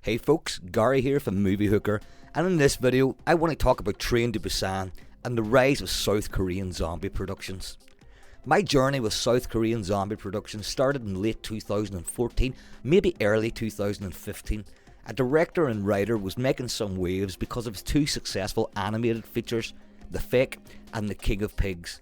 Hey folks, Gary here from Movie Hooker, and in this video I want to talk about Train to Busan and the rise of South Korean zombie productions. My journey with South Korean zombie productions started in late 2014, maybe early 2015. A director and writer was making some waves because of his two successful animated features, The Fake and The King of Pigs.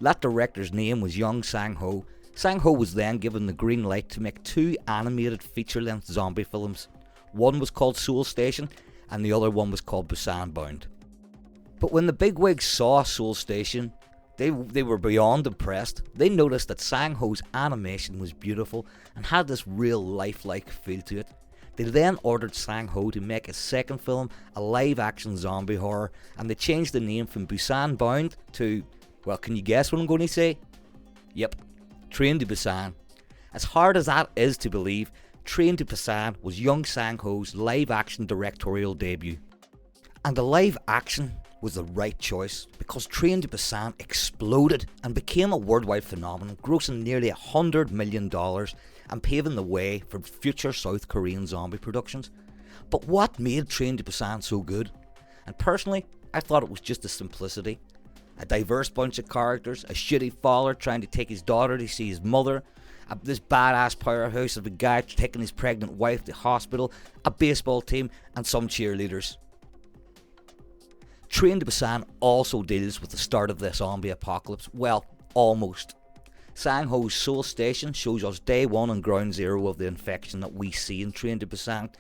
That director's name was Young Sang-ho. Sang-ho was then given the green light to make two animated feature-length zombie films. One was called Seoul Station and the other one was called Busan Bound. But when the bigwigs saw Seoul Station, they were beyond impressed. They noticed that Sang-ho's animation was beautiful and had this real lifelike feel to it. They then ordered Sang-ho to make a second film, a live-action zombie horror, and they changed the name from Busan Bound to, well, can you guess what I'm going to say? Yep, Train to Busan. As hard as that is to believe, Train to Busan was Young Sang-ho's live-action directorial debut. And the live-action was the right choice because Train to Busan exploded and became a worldwide phenomenon, grossing nearly $100 million and paving the way for future South Korean zombie productions. But what made Train to Busan so good? And personally, I thought it was just the simplicity. A diverse bunch of characters, a shitty father trying to take his daughter to see his mother, this badass powerhouse of a guy taking his pregnant wife to hospital, a baseball team, and some cheerleaders. Train to Busan also deals with the start of the zombie apocalypse. Well, almost. Sang-ho's Seoul Station shows us day one and ground zero of the infection that we see in Train to Busan.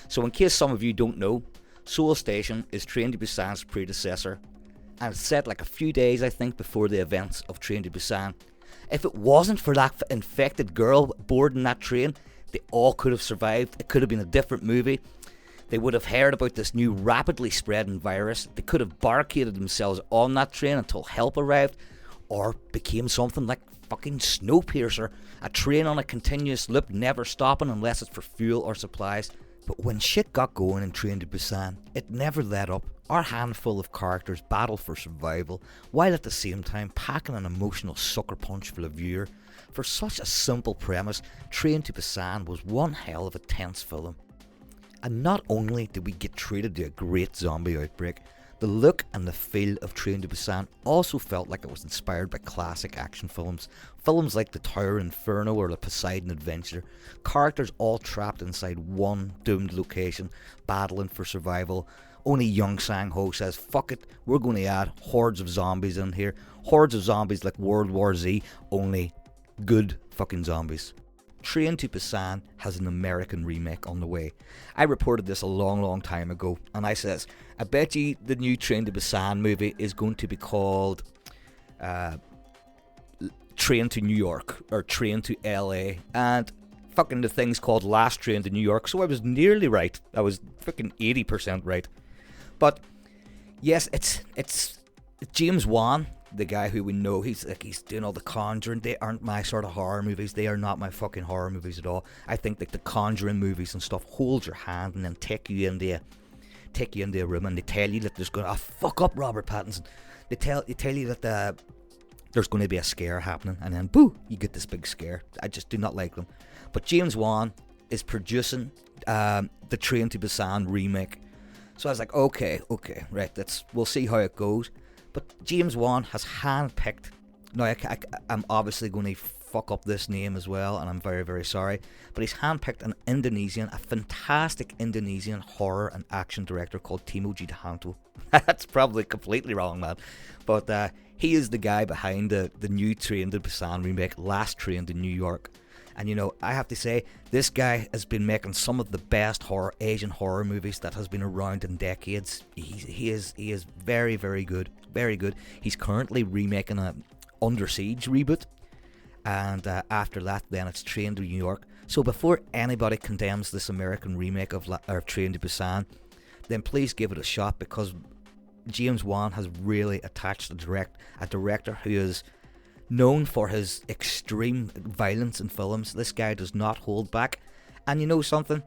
So in case some of you don't know, Seoul Station is Train to Busan's predecessor, and it's set like a few days, I think, before the events of Train to Busan. If it wasn't for that infected girl boarding that train, they all could have survived. It could have been a different movie. They would have heard about this new rapidly spreading virus. They could have barricaded themselves on that train until help arrived, or became something like fucking Snowpiercer, a train on a continuous loop, never stopping unless it's for fuel or supplies. But when shit got going in Train to Busan, it never let up. Our handful of characters battled for survival, while at the same time packing an emotional sucker punch for the viewer. For such a simple premise, Train to Busan was one hell of a tense film. And not only did we get treated to a great zombie outbreak, the look and the feel of Train to Busan also felt like it was inspired by classic action films. Films like The Tower Inferno or The Poseidon Adventure. Characters all trapped inside one doomed location, battling for survival. Only Young Sang-ho says, fuck it, we're going to add hordes of zombies in here. Hordes of zombies like World War Z, only good fucking zombies. Train to Busan has an American remake on the way. I reported this a long time ago, and I says, I bet you the new Train to Busan movie is going to be called Train to New York, or Train to LA, and fucking the thing's called Last Train to New York, so I was nearly right. I was fucking 80% right. But yes, it's James Wan, the guy who we know, he's doing all the Conjuring. They aren't my sort of horror movies. They are not my fucking horror movies at all. I think like the Conjuring movies and stuff hold your hand and then take you into a room and they tell you that there's going to fuck up Robert Pattinson. They tell you that there's going to be a scare happening, and then boo, you get this big scare. I just do not like them. But James Wan is producing the Train to Busan remake. So I was like, okay, right, we'll see how it goes. But James Wan has handpicked. Now, I'm obviously going to fuck up this name as well, and I'm very, very sorry. But he's handpicked a fantastic Indonesian horror and action director called Timo Gidahanto. That's probably completely wrong, man. But he is the guy behind the new Train to Busan remake, Last Train to New York. And you know, I have to say, this guy has been making some of the best Asian horror movies that has been around in decades. He is very, very good. Very good. He's currently remaking a Under Siege reboot. And after that, then it's Train to New York. So before anybody condemns this American remake of Train to Busan, then please give it a shot, because James Wan has really attached a director who is known for his extreme violence in films. This guy does not hold back. And you know something?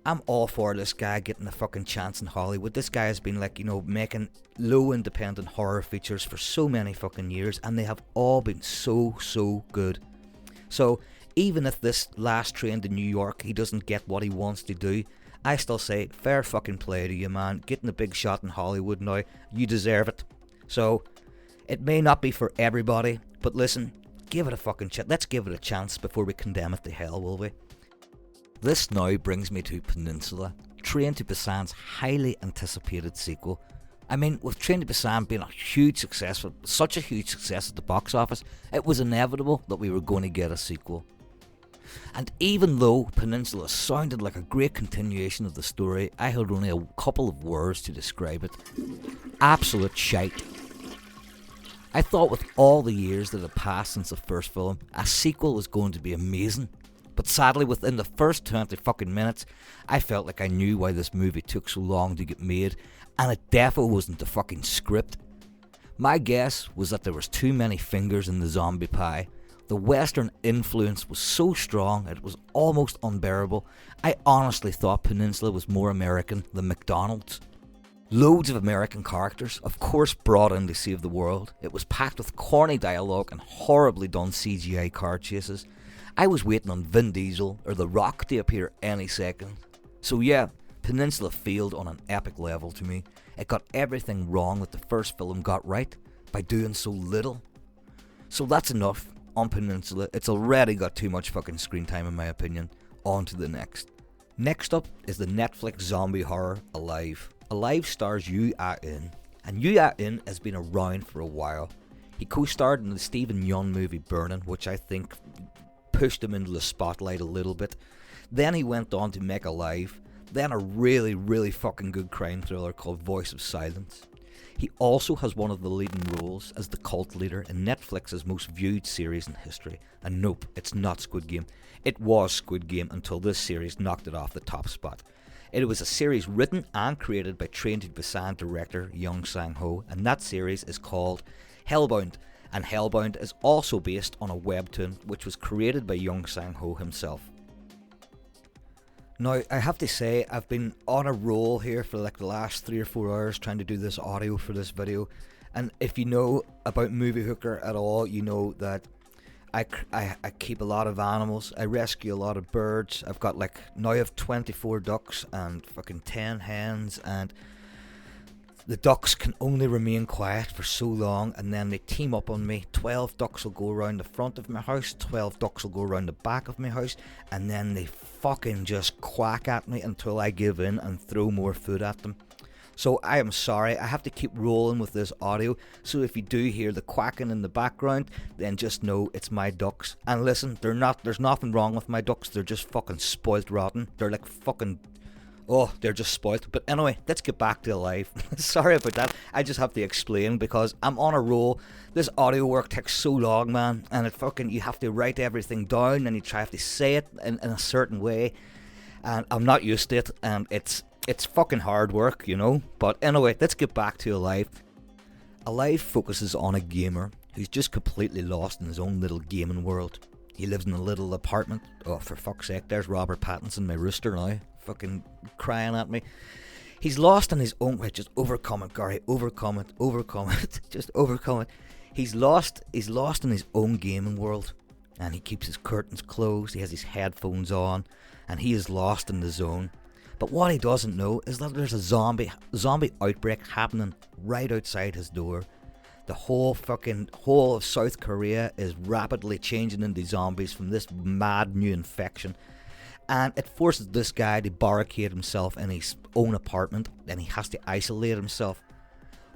I'm all for this guy getting a fucking chance in Hollywood. This guy has been making low independent horror features for so many fucking years, and they have all been so good. So even if this Last Train to New York, he doesn't get what he wants to do, I still say, fair fucking play to you, man. Getting a big shot in Hollywood now, you deserve it. So, it may not be for everybody, but listen, give it a fucking chance. Let's give it a chance before we condemn it to hell, will we? This now brings me to Peninsula, Train to Busan's highly anticipated sequel. I mean, with Train to Busan being a huge success, such a huge success at the box office, it was inevitable that we were going to get a sequel. And even though Peninsula sounded like a great continuation of the story, I had only a couple of words to describe it. Absolute shite. I thought with all the years that had passed since the first film, a sequel was going to be amazing. But sadly, within the first 20 fucking minutes, I felt like I knew why this movie took so long to get made, and it definitely wasn't the fucking script. My guess was that there was too many fingers in the zombie pie. The Western influence was so strong it was almost unbearable. I honestly thought Peninsula was more American than McDonald's. Loads of American characters, of course, brought in to save the world. It was packed with corny dialogue and horribly done CGI car chases. I was waiting on Vin Diesel or The Rock to appear any second. So yeah, Peninsula failed on an epic level to me. It got everything wrong that the first film got right by doing so little. So that's enough on Peninsula. It's already got too much fucking screen time in my opinion. On to the next. Next up is the Netflix zombie horror Alive. Alive stars Yu Ah-in, and Yu Ah-in has been around for a while. He co-starred in the Stephen Yeun movie Burning, which I think pushed him into the spotlight a little bit. Then he went on to make Alive, then a really, really fucking good crime thriller called Voice of Silence. He also has one of the leading roles as the cult leader in Netflix's most viewed series in history. And nope, it's not Squid Game. It was Squid Game until this series knocked it off the top spot. It was a series written and created by Train to Busan director Young Sang-ho, and that series is called Hellbound. And Hellbound is also based on a webtoon which was created by Young Sang-ho himself. Now, I have to say, I've been on a roll here for like the last 3 or 4 hours trying to do this audio for this video. And if you know about Movie Hooker at all, you know that I keep a lot of animals. I rescue a lot of birds. I've got now I have 24 ducks and fucking 10 hens, and the ducks can only remain quiet for so long, and then they team up on me. 12 ducks will go around the front of my house, 12 ducks will go around the back of my house, and then they fucking just quack at me until I give in and throw more food at them. So I am sorry, I have to keep rolling with this audio, so if you do hear the quacking in the background, then just know it's my ducks. And listen, there's nothing wrong with my ducks, they're just fucking spoilt rotten. They're like fucking... oh, they're just spoilt. But anyway, let's get back to Alive. Sorry about that. I just have to explain because I'm on a roll. This audio work takes so long, man. And you have to write everything down and you have to say it in a certain way. And I'm not used to it. And it's fucking hard work, you know. But anyway, let's get back to Alive. Alive focuses on a gamer who's just completely lost in his own little gaming world. He lives in a little apartment. Oh, for fuck's sake, there's Robert Pattinson, my rooster now. Fucking crying at me. He's lost in his own way. Just overcome it, Gary. Overcome it. Just overcome it. He's lost in his own gaming world, and he keeps his curtains closed. He has his headphones on, and he is lost in the zone. But what he doesn't know is that there's a zombie outbreak happening right outside his door. The whole of South Korea is rapidly changing into zombies from this mad new infection. And it forces this guy to barricade himself in his own apartment, and he has to isolate himself.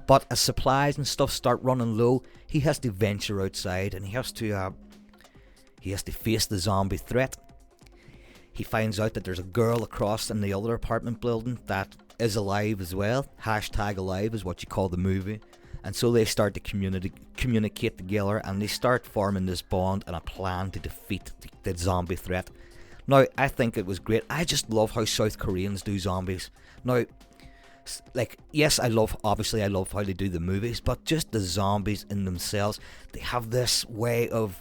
But as supplies and stuff start running low, he has to venture outside, and he has to face the zombie threat. He finds out that there's a girl across in the other apartment building that is alive as well. #alive is what you call the movie. And so they start to communicate together, and they start forming this bond and a plan to defeat the zombie threat. Now, I think it was great. I just love how South Koreans do zombies. Now, yes, I love how they do the movies, but just the zombies in themselves, they have this way of,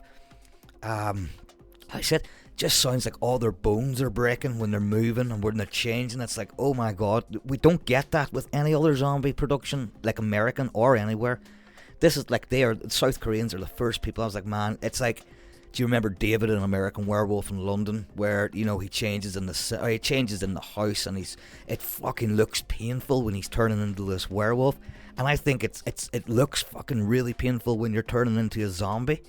just sounds like all their bones are breaking when they're moving and when they're changing. It's like, oh my god, we don't get that with any other zombie production, like American or anywhere. This is like South Koreans are the first people. I was like, man, it's like Do you remember David in American Werewolf in London, where he changes in the house, and it fucking looks painful when he's turning into this werewolf, and I think it looks fucking really painful when you're turning into a zombie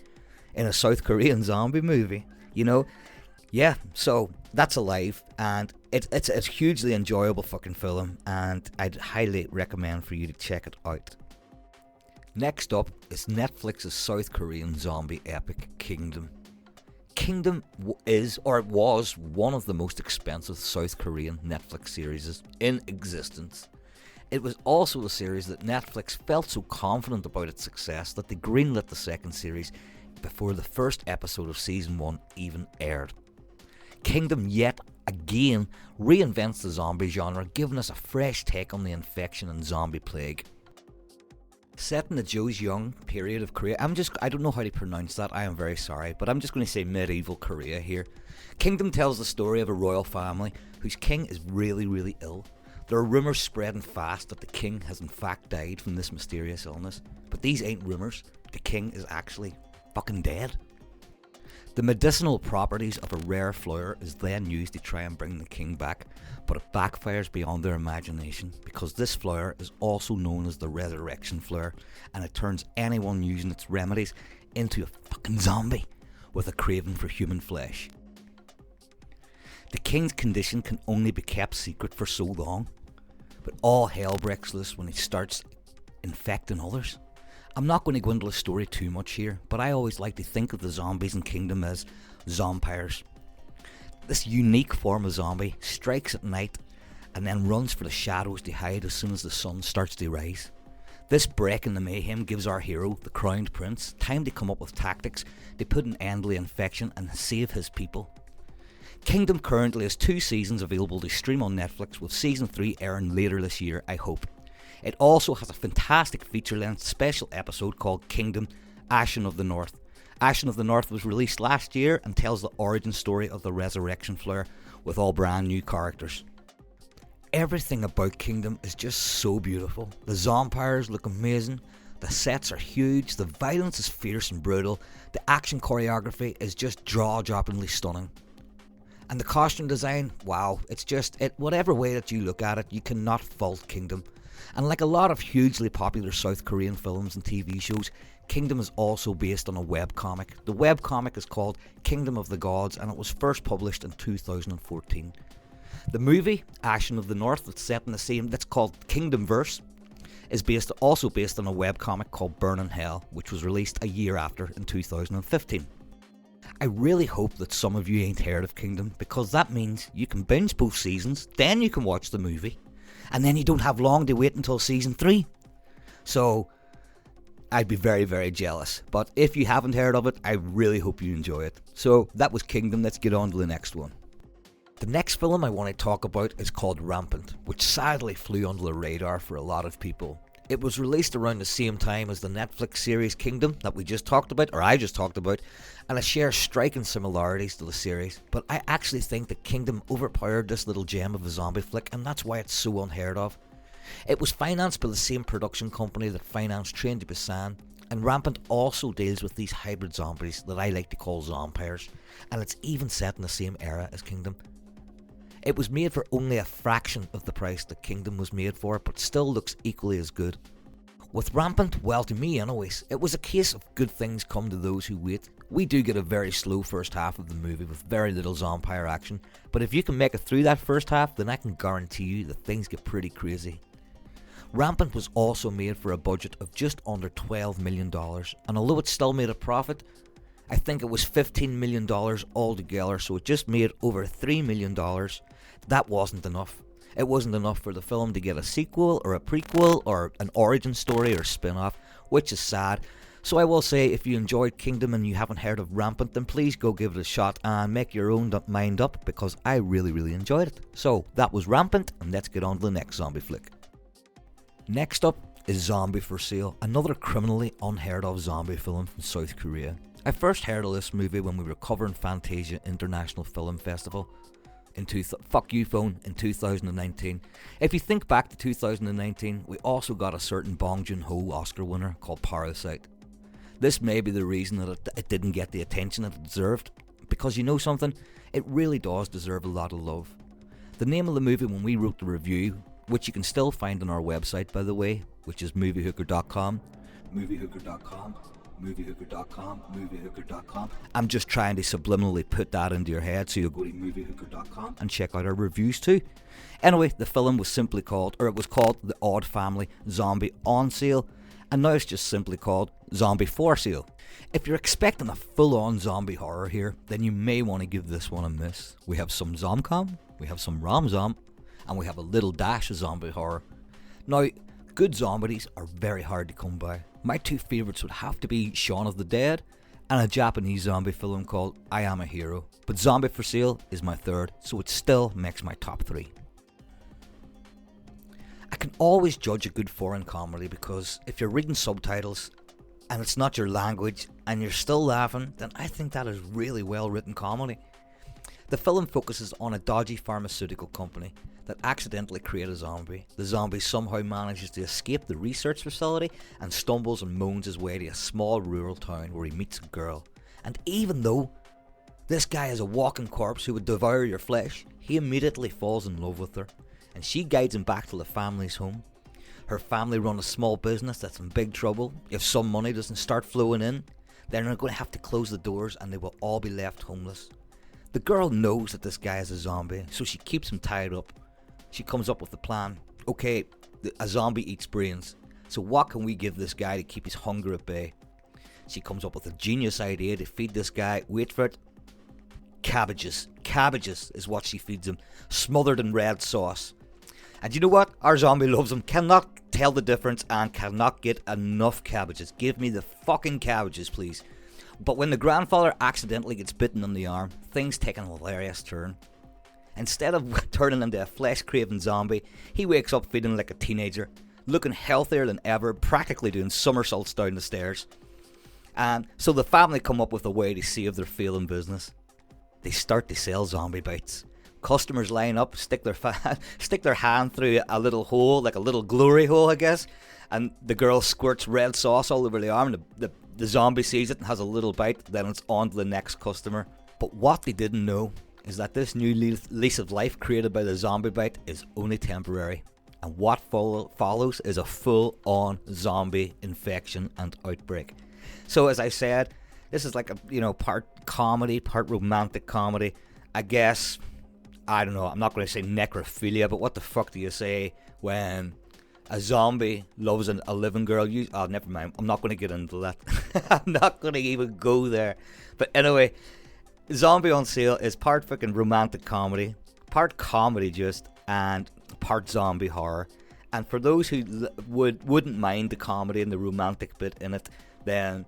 in a South Korean zombie movie. Yeah. So that's Alive, and it's a hugely enjoyable fucking film, and I'd highly recommend for you to check it out. Next up is Netflix's South Korean zombie epic Kingdom. Kingdom was one of the most expensive South Korean Netflix series in existence. It was also a series that Netflix felt so confident about its success that they greenlit the second series before the first episode of season 1 even aired. Kingdom yet again reinvents the zombie genre, giving us a fresh take on the infection and zombie plague. Set in the Joseon period of Korea, I don't know how to pronounce that, I am very sorry, but I'm just going to say medieval Korea here. Kingdom tells the story of a royal family whose king is really, really ill. There are rumours spreading fast that the king has in fact died from this mysterious illness, but these ain't rumours, the king is actually fucking dead. The medicinal properties of a rare flower is then used to try and bring the king back, but it backfires beyond their imagination because this flower is also known as the resurrection flower, and it turns anyone using its remedies into a fucking zombie with a craving for human flesh. The king's condition can only be kept secret for so long, but all hell breaks loose when he starts infecting others. I'm not going to go into the story too much here, but I always like to think of the zombies in Kingdom as zompires. This unique form of zombie strikes at night and then runs for the shadows to hide as soon as the sun starts to rise. This break in the mayhem gives our hero, the crowned prince, time to come up with tactics to put an end to the infection and save his people. Kingdom currently has 2 seasons available to stream on Netflix, with season 3 airing later this year, I hope. It also has a fantastic feature-length special episode called Kingdom Ashen of the North. Ashen of the North was released last year and tells the origin story of the resurrection flower with all brand new characters. Everything about Kingdom is just so beautiful. The zompires look amazing, the sets are huge, the violence is fierce and brutal, the action choreography is just jaw-droppingly stunning. And the costume design, wow, whatever way that you look at it, you cannot fault Kingdom. And like a lot of hugely popular South Korean films and TV shows, Kingdom is also based on a webcomic. The webcomic is called Kingdom of the Gods, and it was first published in 2014. The movie, Ashen of the North, that's called Kingdomverse, is also based on a webcomic called Burn in Hell, which was released a year after in 2015. I really hope that some of you ain't heard of Kingdom, because that means you can binge both seasons, then you can watch the movie, and then you don't have long to wait until season 3. So I'd be very, very jealous. But if you haven't heard of it, I really hope you enjoy it. So that was Kingdom. Let's get on to the next one. The next film I want to talk about is called Rampant, which sadly flew under the radar for a lot of people. It was released around the same time as the Netflix series Kingdom that I just talked about, and it shares striking similarities to the series, but I actually think that Kingdom overpowered this little gem of a zombie flick, and that's why it's so unheard of. It was financed by the same production company that financed Train to Busan, and Rampant also deals with these hybrid zombies that I like to call zompires, and it's even set in the same era as Kingdom. It was made for only a fraction of the price that Kingdom was made for, but still looks equally as good. With Rampant, well, to me anyways, it was a case of good things come to those who wait. We do get a very slow first half of the movie with very little zompire action, but if you can make it through that first half, then I can guarantee you that things get pretty crazy. Rampant was also made for a budget of just under $12 million, and although it still made a profit, I think it was $15 million altogether, so it just made over $3 million. That wasn't enough. It wasn't enough for the film to get a sequel or a prequel or an origin story or spin-off, which is sad. So I will say, if you enjoyed Kingdom and you haven't heard of Rampant, then please go give it a shot and make your own mind up, because I really, really enjoyed it. So that was Rampant, and let's get on to the next zombie flick. Next up is Zombie for Sale, another criminally unheard of zombie film from South Korea. I first heard of this movie when we were covering Fantasia International Film Festival in 2019. If you think back to 2019, we also got a certain Bong Joon-ho Oscar winner called Parasite. This may be the reason that it didn't get the attention it deserved, because you know something, it really does deserve a lot of love. The name of the movie when we wrote the review, which you can still find on our website by the way, which is moviehooker.com, moviehooker.com. I'm just trying to subliminally put that into your head so you'll go to moviehooker.com and check out our reviews too. Anyway, the film was called The Odd Family Zombie on Sale, and now it's just simply called Zombie for Sale. If you're expecting a full-on zombie horror here, then you may want to give this one a miss. We have some zomcom, we have some rom-zom, and we have a little dash of zombie horror. Now, good zombies are very hard to come by. My two favourites would have to be Shaun of the Dead and a Japanese zombie film called I Am a Hero. But Zombie for Sale is my third, so it still makes my top 3. I can always judge a good foreign comedy because if you're reading subtitles and it's not your language and you're still laughing, then I think that is really well written comedy. The film focuses on a dodgy pharmaceutical company that accidentally create a zombie. The zombie somehow manages to escape the research facility and stumbles and moans his way to a small rural town where he meets a girl. And even though this guy is a walking corpse who would devour your flesh, he immediately falls in love with her, and she guides him back to the family's home. Her family run a small business that's in big trouble. If some money doesn't start flowing in, then they're going to have to close the doors and they will all be left homeless. The girl knows that this guy is a zombie, so she keeps him tied up. She comes up with a plan. Okay, a zombie eats brains, so what can we give this guy to keep his hunger at bay? She comes up with a genius idea to feed this guy, wait for it, cabbages. Cabbages is what she feeds him, smothered in red sauce. And you know what? Our zombie loves him, cannot tell the difference and cannot get enough cabbages. Give me the fucking cabbages, please. But when the grandfather accidentally gets bitten on the arm, things take an hilarious turn. Instead of turning into a flesh-craving zombie, he wakes up feeling like a teenager, looking healthier than ever, practically doing somersaults down the stairs. And so the family come up with a way to save their failing business. They start to sell zombie bites. Customers line up, stick their hand through a little hole, like a little glory hole, I guess, and the girl squirts red sauce all over the arm. The zombie sees it and has a little bite, then it's on to the next customer. But what they didn't know is that this new lease of life created by the zombie bite is only temporary, and what follows is a full-on zombie infection and outbreak. So as I said, this is like a part comedy, part romantic comedy. I guess, I don't know, I'm not going to say necrophilia, but what the fuck do you say when a zombie loves a living girl? Never mind, I'm not going to get into that. I'm not going to even go there. But anyway, Zombie on Sale is part fucking romantic comedy, part comedy just, and part zombie horror. And for those who wouldn't mind the comedy and the romantic bit in it, then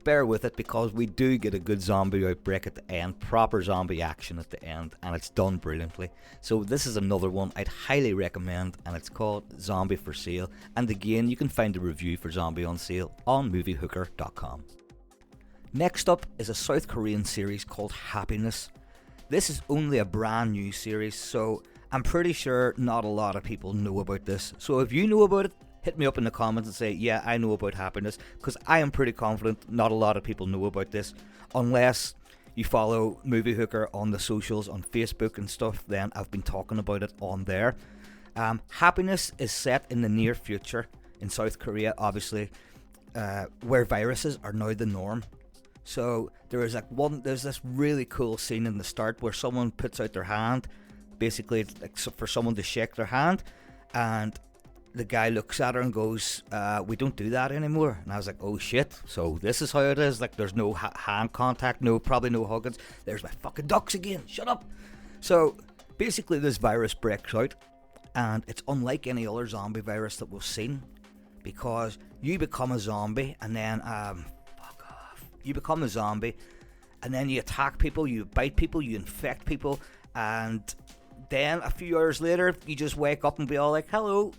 bear with it, because we do get a good zombie outbreak at the end, proper zombie action at the end, and it's done brilliantly. So this is another one I'd highly recommend, and it's called Zombie for Sale. And again, you can find a review for Zombie on Sale on moviehooker.com. Next up is a South Korean series called Happiness. This is only a brand new series, so I'm pretty sure not a lot of people know about this. So if you know about it, hit me up in the comments and say, yeah, I know about Happiness, because I am pretty confident not a lot of people know about this, unless you follow Movie Hooker on the socials, on Facebook and stuff. Then I've been talking about it on there. Happiness is set in the near future in South Korea, obviously, where viruses are now the norm. So there's this really cool scene in the start where someone puts out their hand, basically like for someone to shake their hand, and the guy looks at her and goes, we don't do that anymore. And I was like, oh shit, so this is how it is. Like, there's no hand contact, probably no hugging. There's my fucking ducks again, shut up. So basically this virus breaks out, and it's unlike any other zombie virus that we've seen, because you become a zombie and then you become a zombie and then you attack people, you bite people, you infect people, and then a few hours later you just wake up and be all like, hello,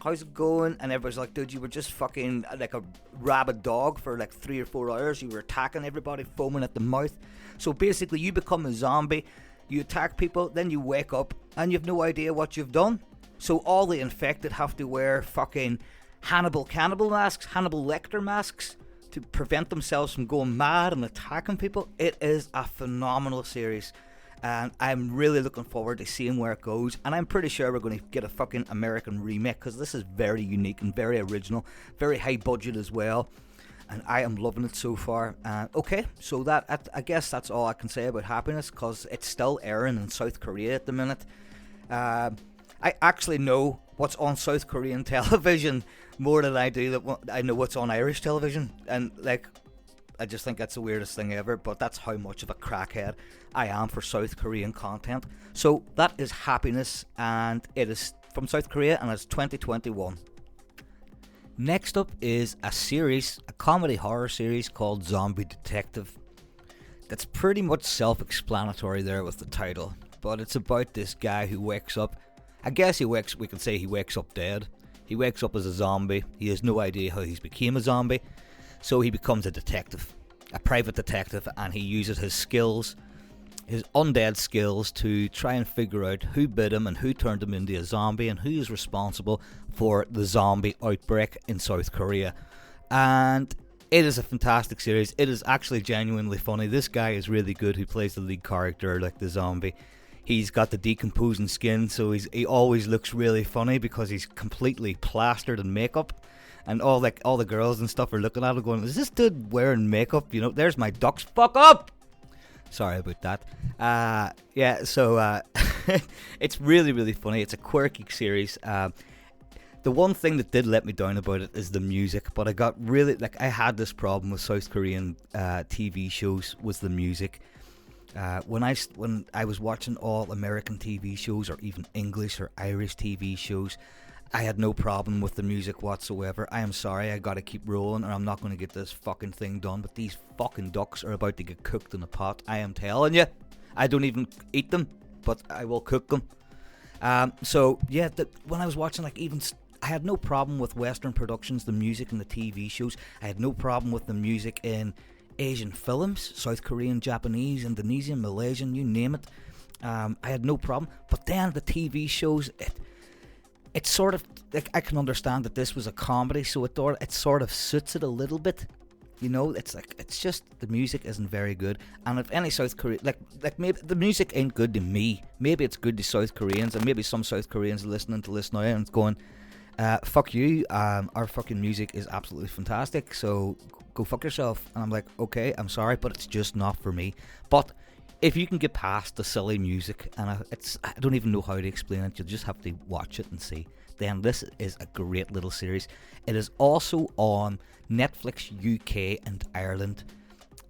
how's it going? And everybody's like, dude, you were just fucking like a rabid dog for like 3 or 4 hours. You were attacking everybody, foaming at the mouth. So basically you become a zombie, you attack people, then you wake up and you have no idea what you've done. So all the infected have to wear fucking Hannibal Lecter masks to prevent themselves from going mad and attacking people. It is a phenomenal series, and I'm really looking forward to seeing where it goes. And I'm pretty sure we're going to get a fucking American remake, because this is very unique and very original, very high budget as well, and I am loving it so far. Okay, so that I guess that's all I can say about Happiness, because it's still airing in South Korea at the minute. I actually know what's on South Korean television more than I do that I know what's on Irish television, and like, I just think that's the weirdest thing ever, but that's how much of a crackhead I am for South Korean content. So that is Happiness, and it is from South Korea, and it's 2021. Next up is a series, a comedy horror series called Zombie Detective. That's pretty much self-explanatory there with the title, but it's about this guy who wakes up. I guess we could say he wakes up dead. He wakes up as a zombie. He has no idea how he's became a zombie. So he becomes a detective, a private detective, and he uses his skills, his undead skills, to try and figure out who bit him and who turned him into a zombie and who is responsible for the zombie outbreak in South Korea. And it is a fantastic series. It is actually genuinely funny. This guy is really good, who plays the lead character, like the zombie. He's got the decomposing skin, so he always looks really funny because he's completely plastered in makeup, and all the girls and stuff are looking at him going, "Is this dude wearing makeup? You know, there's my ducks. Fuck up." Sorry about that. So it's really, really funny. It's a quirky series. The one thing that did let me down about it is the music, but I got really, I had this problem with South Korean TV shows, was the music. When I was watching all American TV shows, or even English or Irish TV shows, I had no problem with the music whatsoever. I am sorry, I gotta keep rolling, or I'm not gonna get this fucking thing done. But these fucking ducks are about to get cooked in a pot. I am telling you. I don't even eat them, but I will cook them. When I was watching, I had no problem with Western productions, the music in the TV shows. I had no problem with the music in Asian films, South Korean, Japanese, Indonesian, Malaysian, you name it. I had no problem. But then the TV shows, it sort of, I can understand that this was a comedy, so it sort of suits it a little bit. You know, it's just the music isn't very good. And if any South Korean, maybe the music ain't good to me, maybe it's good to South Koreans, and maybe some South Koreans are listening to this now and going, fuck you, our fucking music is absolutely fantastic, so go fuck yourself. And I'm like, okay, I'm sorry, but it's just not for me. But if you can get past the silly music, and I don't even know how to explain it, you'll just have to watch it and see, then this is a great little series. It is also on Netflix UK and Ireland,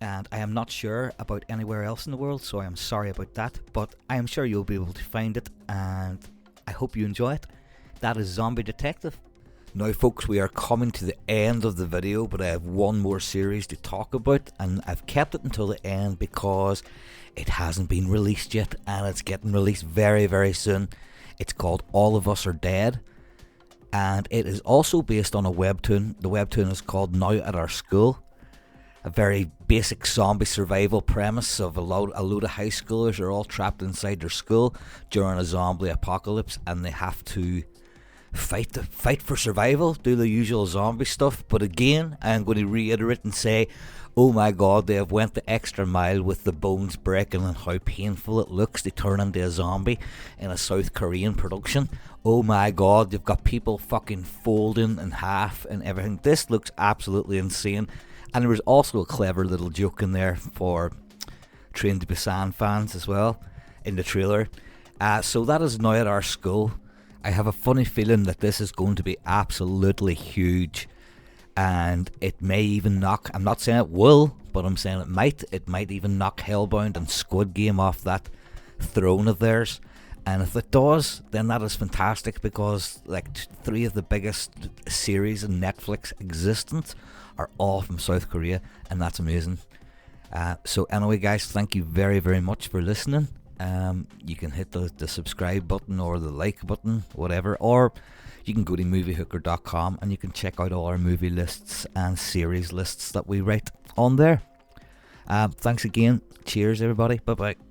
and I am not sure about anywhere else in the world, so I am sorry about that, but I am sure you'll be able to find it, and I hope you enjoy it. That is Zombie Detective. Now folks, we are coming to the end of the video, but I have one more series to talk about, and I've kept it until the end because it hasn't been released yet, and it's getting released very, very soon. It's called All of Us Are Dead, and it is also based on a webtoon. The webtoon is called Now at Our School. A very basic zombie survival premise of a load of high schoolers are all trapped inside their school during a zombie apocalypse, and they have to fight for survival, do the usual zombie stuff. But again, I'm going to reiterate and say, oh my god, they have went the extra mile with the bones breaking and how painful it looks to turn into a zombie in a South Korean production. Oh my god, you've got people fucking folding in half and everything. This looks absolutely insane. And there was also a clever little joke in there for Train to Busan fans as well in the trailer. So that is Now at Our School. I have a funny feeling that this is going to be absolutely huge, and it may even knock, I'm not saying it will, but I'm saying it might even knock Hellbound and Squid Game off that throne of theirs. And if it does, then that is fantastic, because three of the biggest series in Netflix existence are all from South Korea, and that's amazing. So anyway guys, thank you very, very much for listening. You can hit the subscribe button or the like button, whatever, or you can go to moviehooker.com and you can check out all our movie lists and series lists that we write on there. Thanks again. Cheers everybody. Bye bye.